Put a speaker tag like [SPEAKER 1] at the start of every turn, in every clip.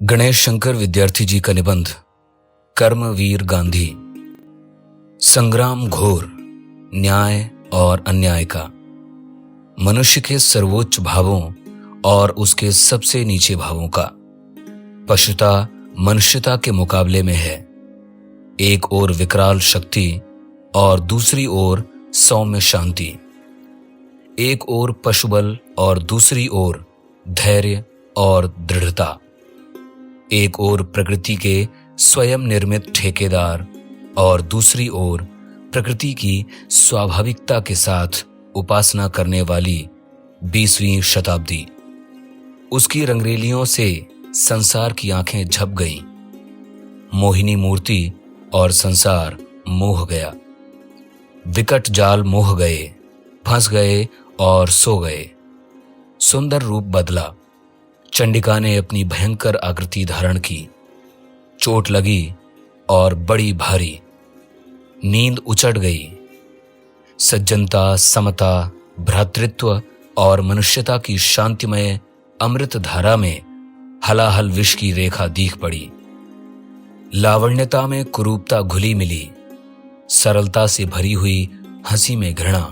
[SPEAKER 1] गणेश शंकर विद्यार्थी जी का निबंध कर्मवीर गांधी। संग्राम घोर न्याय और अन्याय का, मनुष्य के सर्वोच्च भावों और उसके सबसे नीचे भावों का। पशुता मनुष्यता के मुकाबले में है, एक ओर विकराल शक्ति और दूसरी ओर सौम्य शांति, एक ओर पशुबल और दूसरी ओर धैर्य और दृढ़ता, एक ओर प्रकृति के स्वयं निर्मित ठेकेदार और दूसरी ओर प्रकृति की स्वाभाविकता के साथ उपासना करने वाली 20वीं शताब्दी। उसकी रंगरेलियों से संसार की आंखें झप गईं। मोहिनी मूर्ति और संसार मोह गया। विकट जाल मोह गए, फंस गए और सो गए। सुंदर रूप बदला। चंडिका ने अपनी भयंकर आकृति धारण की। चोट लगी और बड़ी भारी। नींद उचट गई। सज्जनता, समता, भ्रातृत्व और मनुष्यता की शांतिमय अमृत धारा में हलाहल विष की रेखा दीख पड़ी। लावण्यता में कुरूपता घुली मिली। सरलता से भरी हुई हंसी में घृणा,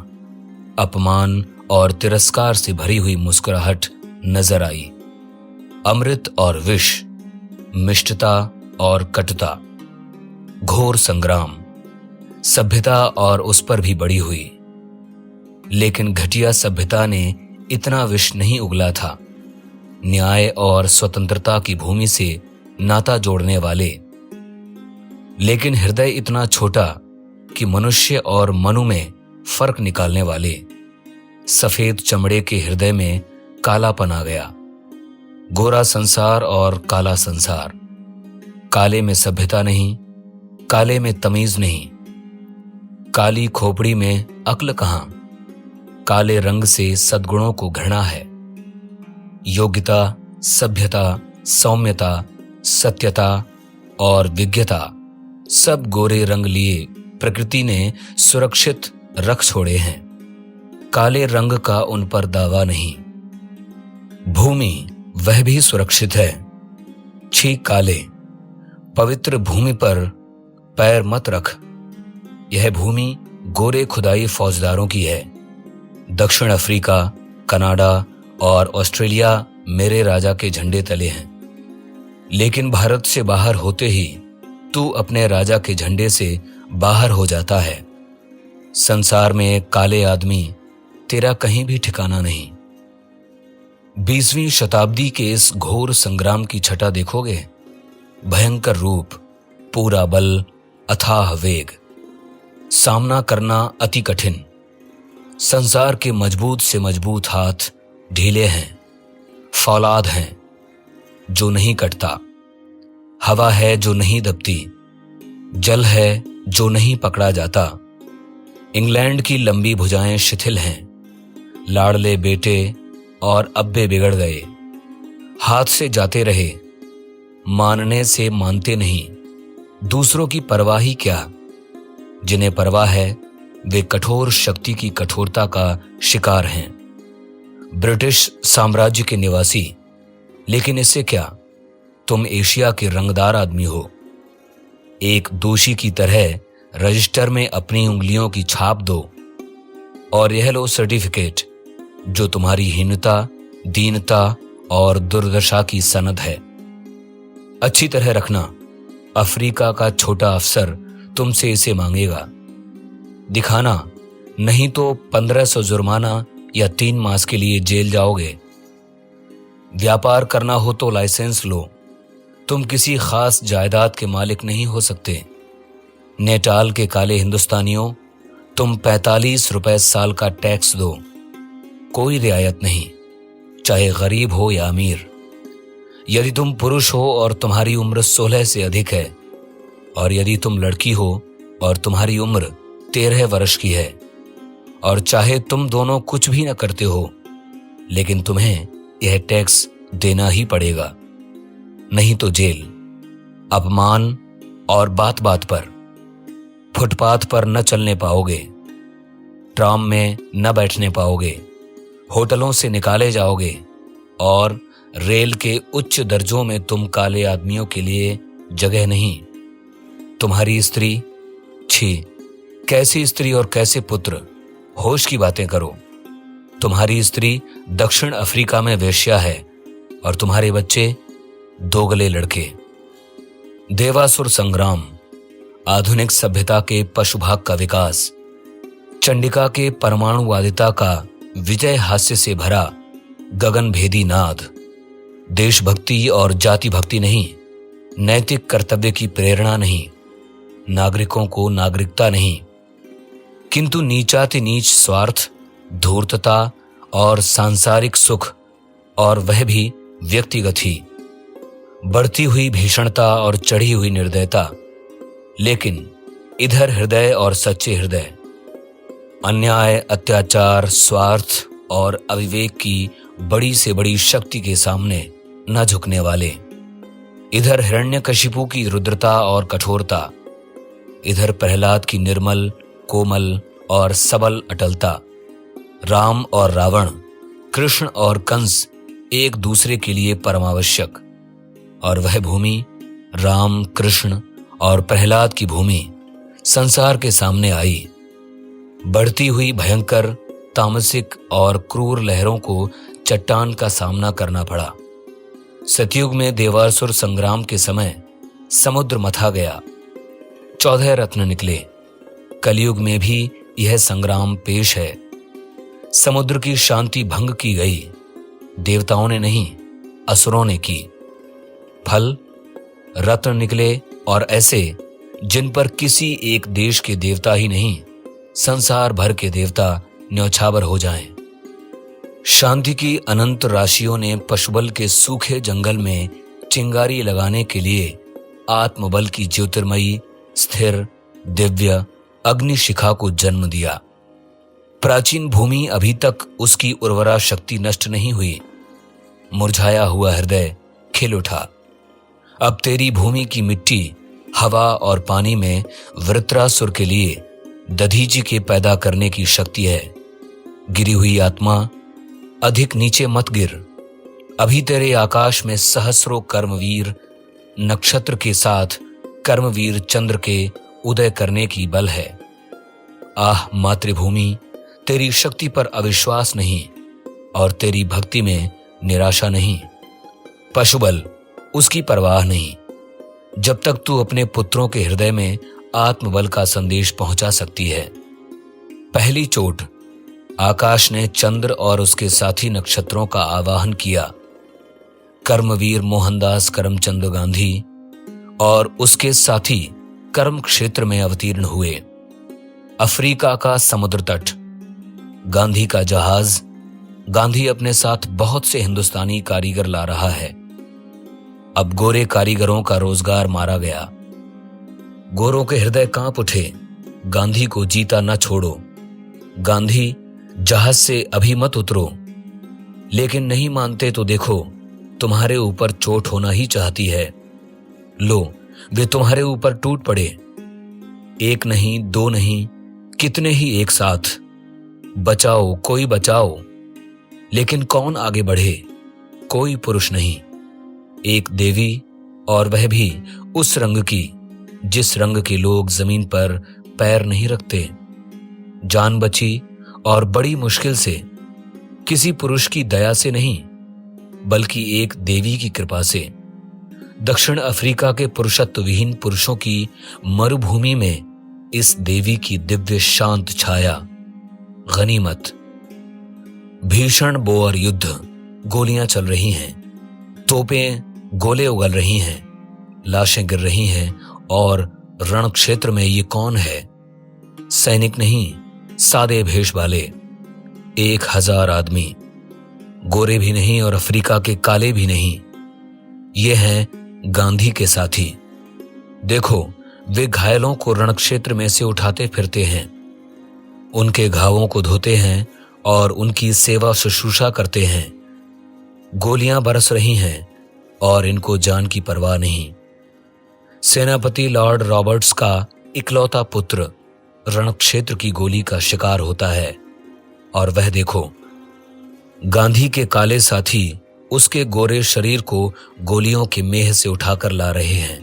[SPEAKER 1] अपमान और तिरस्कार से भरी हुई मुस्कुराहट नजर आई। अमृत और विष, मिष्टता और कटुता, घोर संग्राम। सभ्यता और उस पर भी बड़ी हुई, लेकिन घटिया सभ्यता ने इतना विष नहीं उगला था। न्याय और स्वतंत्रता की भूमि से नाता जोड़ने वाले, लेकिन हृदय इतना छोटा कि मनुष्य और मनु में फर्क निकालने वाले। सफेद चमड़े के हृदय में कालापन आ गया। गोरा संसार और काला संसार। काले में सभ्यता नहीं, काले में तमीज नहीं। काली खोपड़ी में अक्ल कहां? काले रंग से सद्गुणों को घृणा है। योग्यता, सभ्यता, सौम्यता, सत्यता और विज्ञता सब गोरे रंग लिए प्रकृति ने सुरक्षित रख छोड़े हैं। काले रंग का उन पर दावा नहीं। भूमि वह भी सुरक्षित है। छी काले, पवित्र भूमि पर पैर मत रख। यह भूमि गोरे खुदाई फौजदारों की है। दक्षिण अफ्रीका, कनाडा और ऑस्ट्रेलिया मेरे राजा के झंडे तले हैं, लेकिन भारत से बाहर होते ही तू अपने राजा के झंडे से बाहर हो जाता है। संसार में काले आदमी तेरा कहीं भी ठिकाना नहीं। 20वीं शताब्दी के इस घोर संग्राम की छटा देखोगे। भयंकर रूप, पूरा बल, अथाह वेग। सामना करना अति कठिन। संसार के मजबूत से मजबूत हाथ ढीले हैं, फौलाद हैं जो नहीं कटता। हवा है जो नहीं दबती। जल है जो नहीं पकड़ा जाता। इंग्लैंड की लंबी भुजाएं शिथिल हैं। लाड़ले बेटे और अब्बे बिगड़ गए। हाथ से जाते रहे, मानने से मानते नहीं। दूसरों की परवाह ही क्या। जिन्हें परवाह है वे कठोर शक्ति की कठोरता का शिकार हैं। ब्रिटिश साम्राज्य के निवासी, लेकिन इससे क्या, तुम एशिया के रंगदार आदमी हो। एक दोषी की तरह रजिस्टर में अपनी उंगलियों की छाप दो और यह लो सर्टिफिकेट जो तुम्हारी हीनता, दीनता और दुर्दशा की सनद है। अच्छी तरह रखना, अफ्रीका का छोटा अफसर तुमसे इसे मांगेगा। दिखाना, नहीं तो 1500 जुर्माना या 3 मास के लिए जेल जाओगे। व्यापार करना हो तो लाइसेंस लो। तुम किसी खास जायदाद के मालिक नहीं हो सकते। नेटाल के काले हिंदुस्तानियों, तुम 45 रुपए साल का टैक्स दो। कोई रियायत नहीं, चाहे गरीब हो या अमीर। यदि तुम पुरुष हो और तुम्हारी उम्र 16 से अधिक है, और यदि तुम लड़की हो और तुम्हारी उम्र 13 वर्ष की है, और चाहे तुम दोनों कुछ भी न करते हो, लेकिन तुम्हें यह टैक्स देना ही पड़ेगा, नहीं तो जेल। अपमान और बात बात पर। फुटपाथ पर न चलने पाओगे। ट्राम में न बैठने पाओगे। होटलों से निकाले जाओगे और रेल के उच्च दर्जों में तुम काले आदमियों के लिए जगह नहीं। तुम्हारी स्त्री, छी, कैसी स्त्री और कैसे पुत्र, होश की बातें करो। तुम्हारी स्त्री दक्षिण अफ्रीका में वेश्या है और तुम्हारे बच्चे दोगले लड़के। देवासुर संग्राम, आधुनिक सभ्यता के पशुभाग का विकास, चंडिका के परमाणुवादिता का विजय हास्य से भरा गगनभेदी नाद, देशभक्ति और जाति भक्ति नहीं, नैतिक कर्तव्य की प्रेरणा नहीं, नागरिकों को नागरिकता नहीं, किंतु नीचाति नीच स्वार्थ, धूर्तता और सांसारिक सुख, और वह भी व्यक्तिगत ही। बढ़ती हुई भीषणता और चढ़ी हुई निर्दयता, लेकिन इधर हृदय और सच्चे हृदय। अन्याय, अत्याचार, स्वार्थ और अविवेक की बड़ी से बड़ी शक्ति के सामने न झुकने वाले। इधर हिरण्यकशिपु की रुद्रता और कठोरता, इधर प्रहलाद की निर्मल, कोमल और सबल अटलता। राम और रावण, कृष्ण और कंस एक दूसरे के लिए परमावश्यक, और वह भूमि, राम, कृष्ण और प्रहलाद की भूमि, संसार के सामने आई। बढ़ती हुई भयंकर, तामसिक और क्रूर लहरों को चट्टान का सामना करना पड़ा। सतयुग में देवासुर संग्राम के समय समुद्र मथा गया, 14 रत्न निकले। कलयुग में भी यह संग्राम पेश है। समुद्र की शांति भंग की गई, देवताओं ने नहीं, असुरों ने की। फल, रत्न निकले, और ऐसे जिन पर किसी एक देश के देवता ही नहीं, संसार भर के देवता न्यौछावर हो जाएं। शांति की अनंत राशियों ने पशुबल के सूखे जंगल में चिंगारी लगाने के लिए आत्मबल की ज्योतिर्मयी, स्थिर, दिव्य अग्निशिखा को जन्म दिया। प्राचीन भूमि अभी तक उसकी उर्वरा शक्ति नष्ट नहीं हुई। मुरझाया हुआ हृदय खिल उठा। अब तेरी भूमि की मिट्टी, हवा और पानी में वृत्रासुर के लिए दधीचि के पैदा करने की शक्ति है। गिरी हुई आत्मा, अधिक नीचे मत गिर। अभी तेरे आकाश में सहस्रों कर्मवीर नक्षत्र के साथ कर्मवीर चंद्र के उदय करने की बल है। आह मातृभूमि, तेरी शक्ति पर अविश्वास नहीं और तेरी भक्ति में निराशा नहीं। पशुबल, उसकी परवाह नहीं जब तक तू अपने पुत्रों के हृदय में आत्मबल का संदेश पहुंचा सकती है। पहली चोट, आकाश ने चंद्र और उसके साथी नक्षत्रों का आवाहन किया। कर्मवीर मोहनदास करमचंद गांधी और उसके साथी कर्म क्षेत्र में अवतीर्ण हुए। अफ्रीका का समुद्र तट, गांधी का जहाज। गांधी अपने साथ बहुत से हिंदुस्तानी कारीगर ला रहा है। अब गोरे कारीगरों का रोजगार मारा गया। गोरों के हृदय कांप उठे। गांधी को जीता न छोड़ो। गांधी, जहाज से अभी मत उतरो। लेकिन नहीं मानते तो देखो, तुम्हारे ऊपर चोट होना ही चाहती है। लो, वे तुम्हारे ऊपर टूट पड़े। एक नहीं, दो नहीं, कितने ही एक साथ। बचाओ, कोई बचाओ। लेकिन कौन आगे बढ़े? कोई पुरुष नहीं। एक देवी, और वह भी उस रंग की जिस रंग के लोग जमीन पर पैर नहीं रखते। जान बची, और बड़ी मुश्किल से, किसी पुरुष की दया से नहीं, बल्कि एक देवी की कृपा से। दक्षिण अफ्रीका के पुरुषत्व विहीन पुरुषों की मरुभूमि में इस देवी की दिव्य शांत छाया। गनीमत। भीषण बोअर युद्ध, गोलियां चल रही हैं, तोपें गोले उगल रही हैं, लाशें गिर रही हैं, और रण क्षेत्र में ये कौन है? सैनिक नहीं, सादे भेष वाले 1000 आदमी। गोरे भी नहीं और अफ्रीका के काले भी नहीं। ये हैं गांधी के साथी। देखो, वे घायलों को रणक्षेत्र में से उठाते फिरते हैं, उनके घावों को धोते हैं और उनकी सेवा शुश्रूषा करते हैं। गोलियां बरस रही हैं और इनको जान की परवाह नहीं। सेनापति लॉर्ड रॉबर्ट्स का इकलौता पुत्र रणक्षेत्र की गोली का शिकार होता है, और वह देखो, गांधी के काले साथी उसके गोरे शरीर को गोलियों के मेह से उठाकर ला रहे हैं।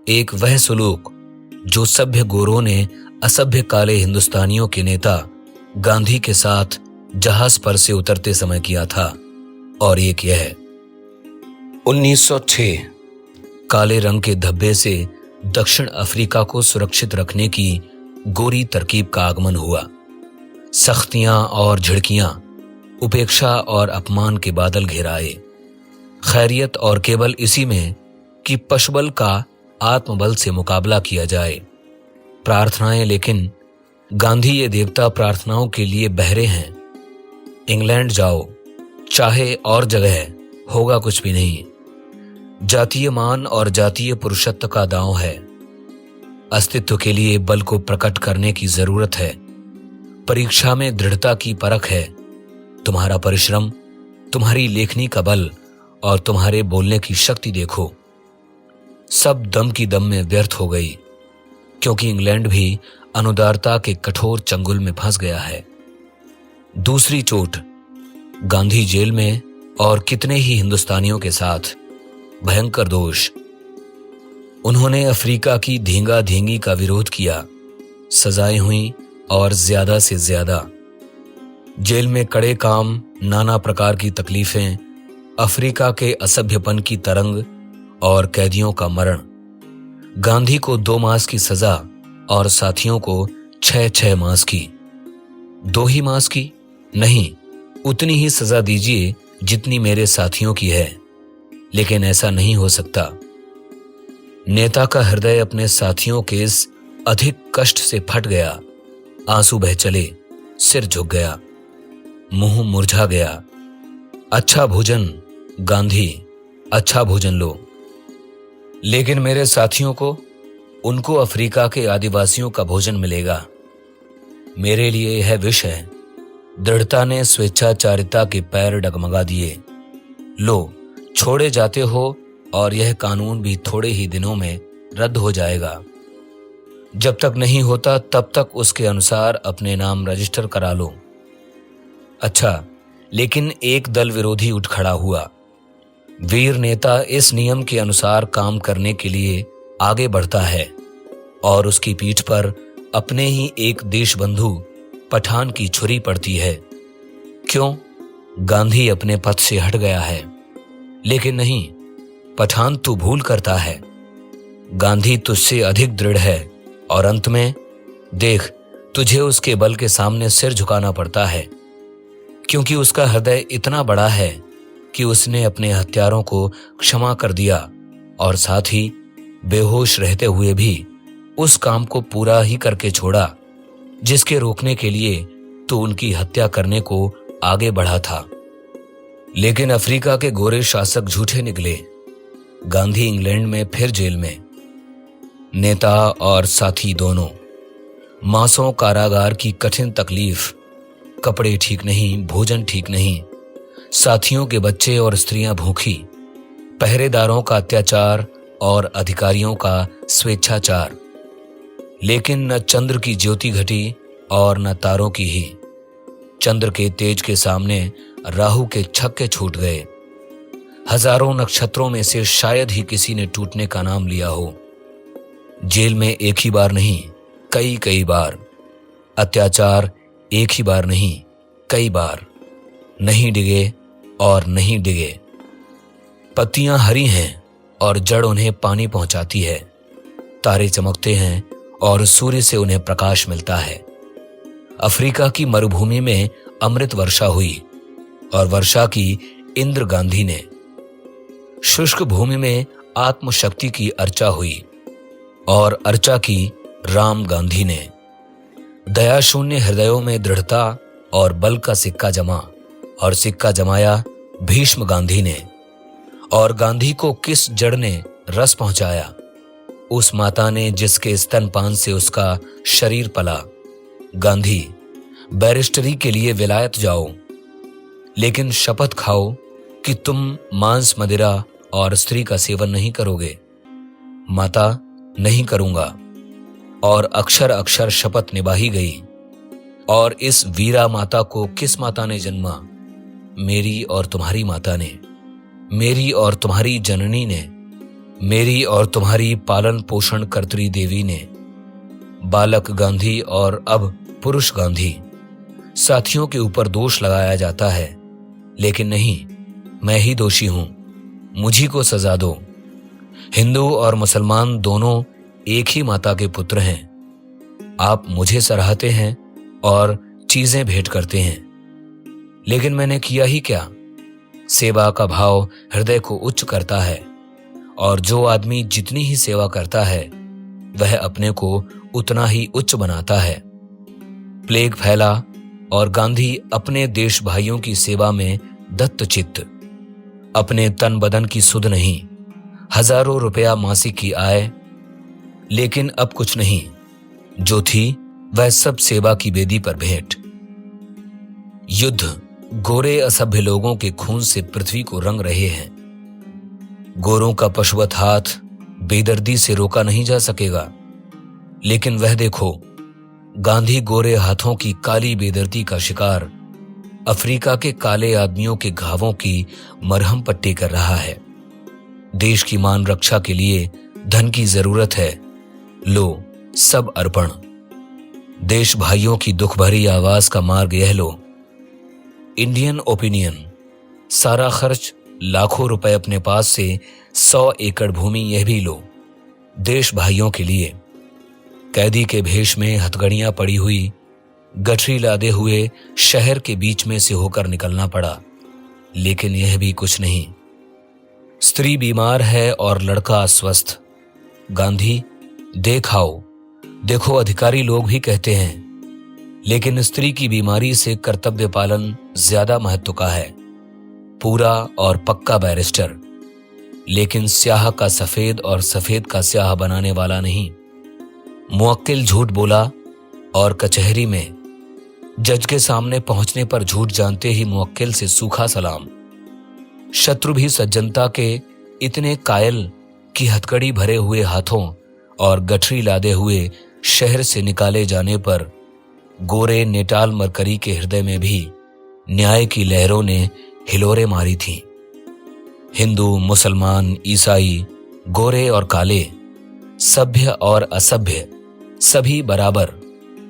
[SPEAKER 1] एक वह सुलूक जो सभ्य गोरों ने असभ्य काले हिंदुस्तानियों के नेता गांधी के साथ जहाज पर से उतरते समय किया था, और एक यह 1906 काले रंग के धब्बे से दक्षिण अफ्रीका को सुरक्षित रखने की गोरी तरकीब का आगमन हुआ। सख्तियां और झिड़कियां, उपेक्षा और अपमान के बादल घेराए। खैरियत और केवल इसी में कि पशबल का आत्मबल से मुकाबला किया जाए। प्रार्थनाएं, लेकिन गांधी ये देवता प्रार्थनाओं के लिए बहरे हैं। इंग्लैंड जाओ, चाहे और जगह, होगा कुछ भी नहीं। जातीय मान और जातीय पुरुषत्व का दांव है। अस्तित्व के लिए बल को प्रकट करने की जरूरत है। परीक्षा में दृढ़ता की परख है। तुम्हारा परिश्रम, तुम्हारी लेखनी का बल और तुम्हारे बोलने की शक्ति देखो। सब दम की दम में व्यर्थ हो गई, क्योंकि इंग्लैंड भी अनुदारता के कठोर चंगुल में फंस गया है। दूसरी चोट, गांधी जेल में और कितने ही हिंदुस्तानियों के साथ भयंकर दोष। उन्होंने अफ्रीका की धींगा धींगी का विरोध किया। सजाएं हुई और ज्यादा से ज्यादा। जेल में कड़े काम, नाना प्रकार की तकलीफें, अफ्रीका के असभ्यपन की तरंग और कैदियों का मरण। गांधी को 2 मास की सजा और साथियों को 6 मास की। 2 ही मास की नहीं, उतनी ही सजा दीजिए जितनी मेरे साथियों की है, लेकिन ऐसा नहीं हो सकता। नेता का हृदय अपने साथियों के इस अधिक कष्ट से फट गया। आंसू बह चले, सिर झुक गया, मुंह मुरझा गया। अच्छा भोजन गांधी, अच्छा भोजन लो, लेकिन मेरे साथियों को, उनको अफ्रीका के आदिवासियों का भोजन मिलेगा। मेरे लिए यह विष है। दृढ़ता ने स्वेच्छाचारिता के पैर डगमगा दिए। लो, छोड़े जाते हो और यह कानून भी थोड़े ही दिनों में रद्द हो जाएगा। जब तक नहीं होता तब तक उसके अनुसार अपने नाम रजिस्टर करा लो। अच्छा, लेकिन एक दल विरोधी उठ खड़ा हुआ। वीर नेता इस नियम के अनुसार काम करने के लिए आगे बढ़ता है और उसकी पीठ पर अपने ही एक देशबंधु पठान की छुरी पड़ती है। क्यों? गांधी अपने पथ से हट गया है। लेकिन नहीं, पठान तू भूल करता है। गांधी तुझसे अधिक दृढ़ है और अंत में देख, तुझे उसके बल के सामने सिर झुकाना पड़ता है, क्योंकि उसका हृदय इतना बड़ा है कि उसने अपने हत्यारों को क्षमा कर दिया और साथ ही बेहोश रहते हुए भी उस काम को पूरा ही करके छोड़ा जिसके रोकने के लिए तो उनकी हत्या करने को आगे बढ़ा था। लेकिन अफ्रीका के गोरे शासक झूठे निकले। गांधी इंग्लैंड में फिर जेल में। नेता और साथी दोनों। मासों कारागार की कठिन तकलीफ। कपड़े ठीक नहीं, भोजन ठीक नहीं, साथियों के बच्चे और स्त्रियां भूखी, पहरेदारों का अत्याचार और अधिकारियों का स्वेच्छाचार। लेकिन न चंद्र की ज्योति घटी और न तारों की ही। चंद्र के तेज के सामने राहु के छक्के छूट गए। हजारों नक्षत्रों में से शायद ही किसी ने टूटने का नाम लिया हो। जेल में एक ही बार नहीं, कई कई बार। अत्याचार एक ही बार नहीं, कई बार। नहीं डिगे और नहीं डिगे। पत्तियां हरी हैं और जड़ उन्हें पानी पहुंचाती है। तारे चमकते हैं और सूर्य से उन्हें प्रकाश मिलता है। अफ्रीका की मरुभूमि में अमृत वर्षा हुई और वर्षा की इंद्र गांधी ने। शुष्क भूमि में आत्मशक्ति की अर्चा हुई और अर्चा की राम गांधी ने। दया शून्य हृदयों में दृढ़ता और बल का सिक्का जमा, और सिक्का जमाया भीष्म गांधी ने। और गांधी को किस जड़ ने रस पहुंचाया? उस माता ने जिसके स्तनपान से उसका शरीर पला। गांधी, बैरिस्टरी के लिए विलायत जाओ, लेकिन शपथ खाओ कि तुम मांस, मदिरा और स्त्री का सेवन नहीं करोगे। माता, नहीं करूंगा। और अक्षर अक्षर शपथ निभाई गई। और इस वीरा माता को किस माता ने जन्मा? मेरी और तुम्हारी माता ने, मेरी और तुम्हारी जननी ने, मेरी और तुम्हारी पालन पोषण कर्त्री देवी ने, बालक गांधी और अब पुरुष गांधी। साथियों के ऊपर दोष लगाया जाता है, लेकिन नहीं, मैं ही दोषी हूं, मुझी को सजा दो। हिंदू और मुसलमान दोनों एक ही माता के पुत्र हैं। आप मुझे सराहते हैं और चीजें भेंट करते हैं, लेकिन मैंने किया ही क्या? सेवा का भाव हृदय को उच्च करता है, और जो आदमी जितनी ही सेवा करता है वह अपने को उतना ही उच्च बनाता है। प्लेग फैला और गांधी अपने देश भाइयों की सेवा में दत्तचित्त। अपने तन बदन की सुध नहीं, हजारों रुपया मासिक की आय, लेकिन अब कुछ नहीं, जो थी वह सब सेवा की बेदी पर भेंट। युद्ध गोरे असभ्य लोगों के खून से पृथ्वी को रंग रहे हैं। गोरों का पशुवत हाथ बेदर्दी से रोका नहीं जा सकेगा, लेकिन वह देखो, गांधी गोरे हाथों की काली बेदर्दी का शिकार अफ्रीका के काले आदमियों के घावों की मरहम पट्टी कर रहा है। देश की मान रक्षा के लिए धन की जरूरत है, लो सब अर्पण। देश भाइयों की दुख भरी आवाज का मार्ग यह लो। इंडियन ओपिनियन, सारा खर्च लाखों रुपए अपने पास से 100 एकड़ भूमि यह भी लो, देश भाइयों के लिए। कैदी के भेष में हथकड़ियां पड़ी हुई गठरी लादे हुए शहर के बीच में से होकर निकलना पड़ा, लेकिन यह भी कुछ नहीं। स्त्री बीमार है और लड़का अस्वस्थ। गांधी, देख आओ, देखो अधिकारी लोग भी कहते हैं, लेकिन स्त्री की बीमारी से कर्तव्य पालन ज्यादा महत्व का है। पूरा और पक्का बैरिस्टर, लेकिन स्याह का सफेद और सफेद का स्याह बनाने वाला नहीं। मुवक्किल झूठ बोला और कचहरी में जज के सामने पहुंचने पर झूठ जानते ही मुवक्किल से सूखा सलाम। शत्रु भी सज्जनता के इतने कायल कि हथकड़ी भरे हुए हाथों और गठरी लादे हुए शहर से निकाले जाने पर गोरे नेटाल मरकरी के हृदय में भी न्याय की लहरों ने हिलोरे मारी थीं। हिंदू, मुसलमान, ईसाई, गोरे और काले, सभ्य और असभ्य, सभी बराबर,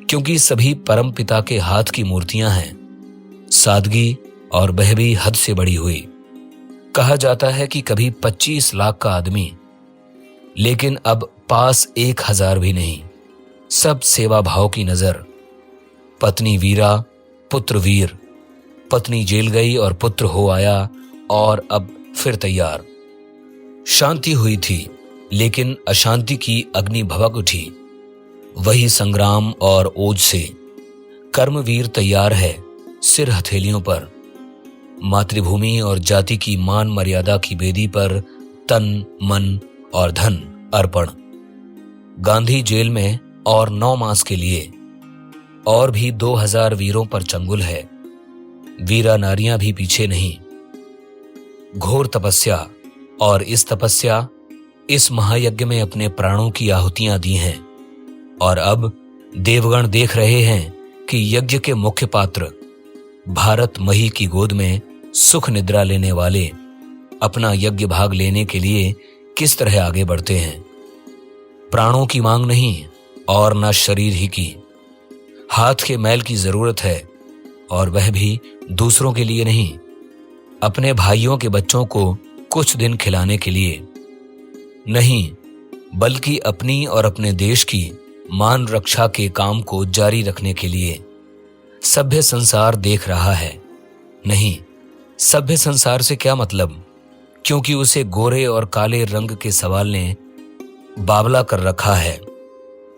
[SPEAKER 1] क्योंकि सभी परम पिता के हाथ की मूर्तियां हैं। सादगी और वह भी हद से बड़ी हुई। कहा जाता है कि कभी 25 लाख का आदमी, लेकिन अब पास 1000 भी नहीं। सब सेवा भाव की नजर। पत्नी वीरा, पुत्र वीर। पत्नी जेल गई और पुत्र हो आया, और अब फिर तैयार। शांति हुई थी, लेकिन अशांति की अग्नि भभक उठी। वही संग्राम और ओज से कर्मवीर तैयार है, सिर हथेलियों पर। मातृभूमि और जाति की मान मर्यादा की बेदी पर तन, मन और धन अर्पण। गांधी जेल में और 9 मास के लिए, और भी 2000 वीरों पर चंगुल है। वीरा नारियां भी पीछे नहीं। घोर तपस्या, और इस तपस्या, इस महायज्ञ में अपने प्राणों की आहुतियां दी हैं, और अब देवगण देख रहे हैं कि यज्ञ के मुख्य पात्र भारत मही की गोद में सुख निद्रा लेने वाले अपना यज्ञ भाग लेने के लिए किस तरह आगे बढ़ते हैं। प्राणों की मांग नहीं, और न शरीर ही की। हाथ के मैल की जरूरत है, और वह भी दूसरों के लिए नहीं, अपने भाइयों के बच्चों को कुछ दिन खिलाने के लिए नहीं, बल्कि अपनी और अपने देश की मान रक्षा के काम को जारी रखने के लिए। सभ्य संसार देख रहा है। नहीं, सभ्य संसार से क्या मतलब, क्योंकि उसे गोरे और काले रंग के सवाल ने बावला कर रखा है।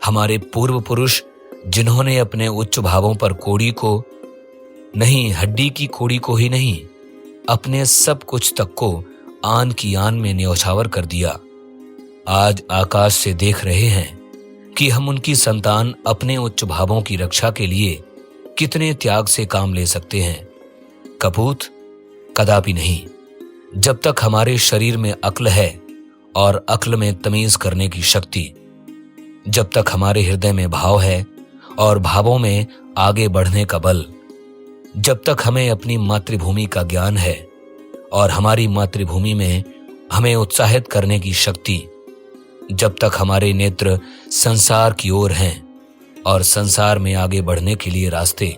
[SPEAKER 1] हमारे पूर्व पुरुष, जिन्होंने अपने उच्च भावों पर कोड़ी को नहीं, हड्डी की कोड़ी को ही नहीं, अपने सब कुछ तक को आन की आन में न्यौछावर कर दिया, आज आकाश से देख रहे हैं कि हम उनकी संतान अपने उच्च भावों की रक्षा के लिए कितने त्याग से काम ले सकते हैं। कपूत, कदापि नहीं। जब तक हमारे शरीर में अक्ल है और अक्ल में तमीज करने की शक्ति, जब तक हमारे हृदय में भाव है और भावों में आगे बढ़ने का बल, जब तक हमें अपनी मातृभूमि का ज्ञान है और हमारी मातृभूमि में हमें उत्साहित करने की शक्ति, जब तक हमारे नेत्र संसार की ओर हैं और संसार में आगे बढ़ने के लिए रास्ते,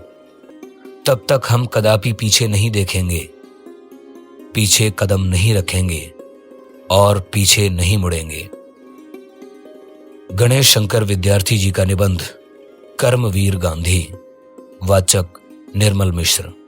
[SPEAKER 1] तब तक हम कदापि पीछे नहीं देखेंगे, पीछे कदम नहीं रखेंगे और पीछे नहीं मुड़ेंगे। गणेश शंकर विद्यार्थी जी का निबंध कर्मवीर गांधी। वाचक निर्मल मिश्र।